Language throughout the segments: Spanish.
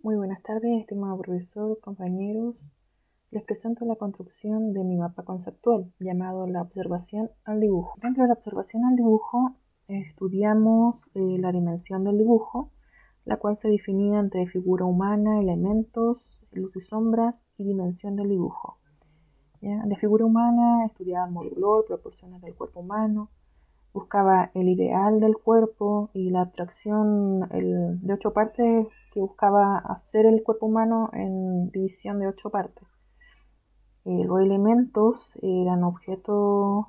Muy buenas tardes, estimado profesor, compañeros. Les presento la construcción de mi mapa conceptual, llamado la observación al dibujo. Dentro de la observación al dibujo, estudiamos la dimensión del dibujo, la cual se definía entre figura humana, elementos, luz y sombras y dimensión del dibujo. ¿Ya? De figura humana estudiábamos el color, proporciones del cuerpo humano, buscaba el ideal del cuerpo y la abstracción de 8 partes que buscaba hacer el cuerpo humano en división de 8 partes. Los elementos eran objetos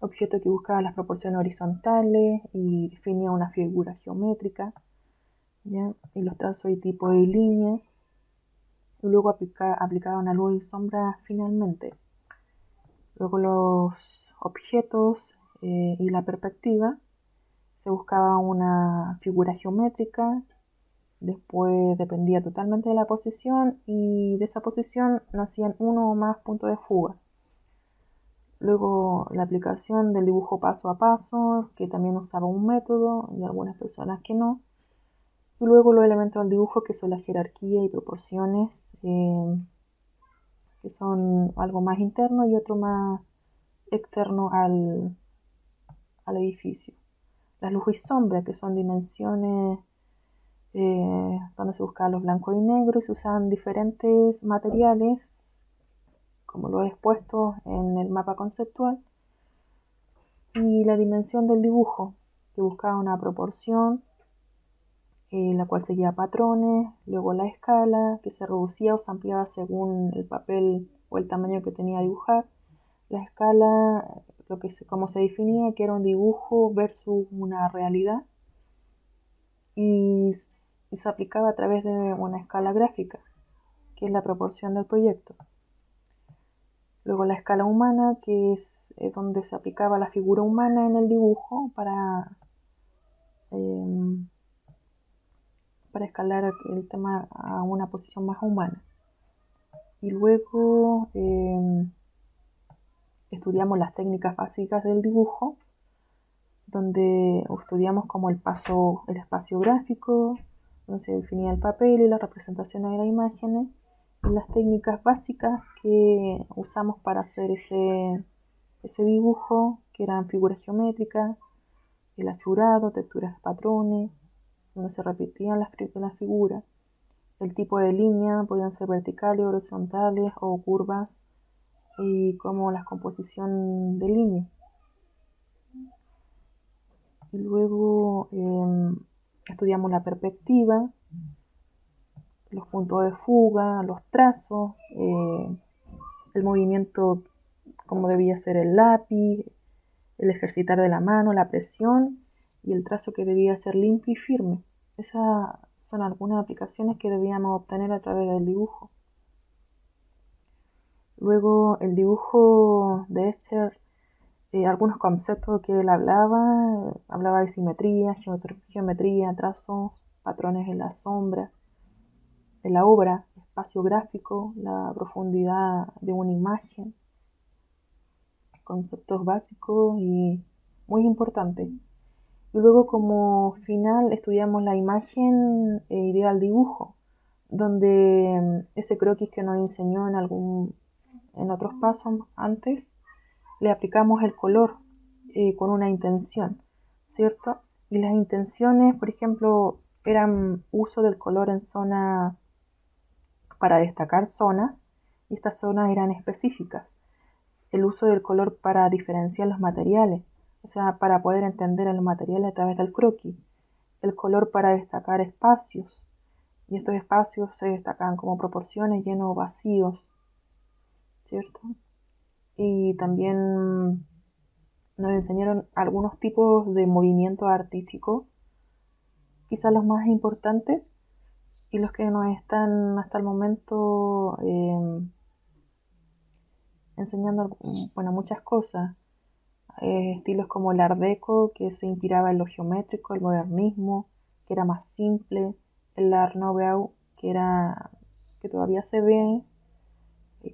que buscaban las proporciones horizontales y definía una figura geométrica, ¿ya? Y los trazos y tipos de líneas, y luego aplicaba una luz y sombra finalmente. Luego los objetos y la perspectiva, se buscaba una figura geométrica, después dependía totalmente de la posición y de esa posición nacían uno o más puntos de fuga. Luego la aplicación del dibujo paso a paso, que también usaba un método y algunas personas que no. Y luego los elementos del dibujo, que son la jerarquía y proporciones, que son algo más interno y otro más externo al edificio. Las luz y sombra, que son dimensiones donde se buscaban los blancos y negros y se usaban diferentes materiales, como lo he expuesto en el mapa conceptual, y la dimensión del dibujo, que buscaba una proporción, la cual seguía patrones, luego la escala, que se reducía o se ampliaba según el papel o el tamaño que tenía a dibujar. La escala, como se definía, que era un dibujo versus una realidad, y se aplicaba a través de una escala gráfica, que es la proporción del proyecto. Luego la escala humana, que es donde se aplicaba la figura humana en el dibujo para escalar el tema a una posición más humana. Y luego estudiamos las técnicas básicas del dibujo, donde estudiamos como el espacio gráfico, donde se definía el papel y las representaciones de las imágenes, y las técnicas básicas que usamos para hacer ese dibujo, que eran figuras geométricas, el achurado, texturas, patrones, donde se repetían las figuras. El tipo de línea podían ser verticales, horizontales o curvas, y como la composición de líneas. Y luego estudiamos la perspectiva, los puntos de fuga, los trazos, el movimiento, como debía ser el lápiz, el ejercitar de la mano, la presión y el trazo, que debía ser limpio y firme. Esas son algunas aplicaciones que debíamos obtener a través del dibujo. Luego el dibujo de Escher, algunos conceptos que él hablaba de simetría, geometría, trazos, patrones en la sombra, de la obra, espacio gráfico, la profundidad de una imagen, conceptos básicos y muy importantes. Y luego, como final, estudiamos la imagen ideal dibujo, donde ese croquis que nos enseñó en otros pasos antes, le aplicamos el color con una intención, ¿cierto? Y las intenciones, por ejemplo, eran uso del color en zona para destacar zonas, y estas zonas eran específicas. El uso del color para diferenciar los materiales, o sea, para poder entender los materiales a través del croquis. El color para destacar espacios, y estos espacios se destacan como proporciones, llenos o vacíos, ¿cierto? Y también nos enseñaron algunos tipos de movimientos artísticos, quizás los más importantes y los que nos están hasta el momento enseñando, bueno, muchas cosas. Estilos como el Art Deco, que se inspiraba en lo geométrico, el modernismo, que era más simple, el Art Nouveau, que todavía se ve,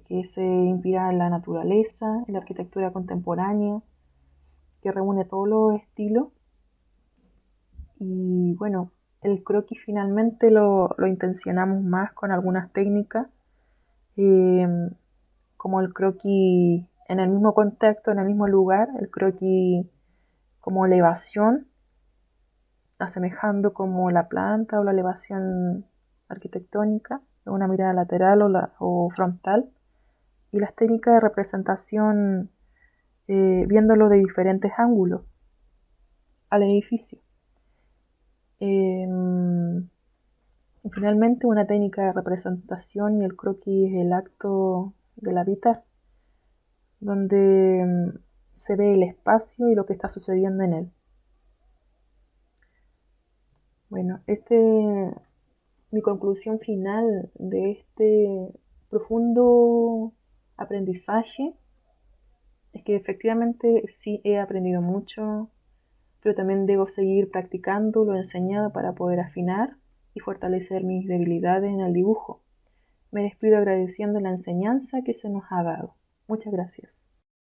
que se inspira en la naturaleza, en la arquitectura contemporánea, que reúne todos los estilos. Y bueno, El croquis finalmente lo intencionamos más con algunas técnicas, eh, como el croquis en el mismo contexto, en el mismo lugar, el croquis como elevación, asemejando como la planta o la elevación arquitectónica, una mirada lateral o frontal, y las técnicas de representación viéndolo de diferentes ángulos al edificio. Y finalmente, una técnica de representación y el croquis es el acto del habitar, donde se ve el espacio y lo que está sucediendo en él. Bueno, mi conclusión final de este profundo aprendizaje es que efectivamente sí he aprendido mucho, pero también debo seguir practicando lo enseñado para poder afinar y fortalecer mis debilidades en el dibujo. Me despido agradeciendo la enseñanza que se nos ha dado. Muchas gracias.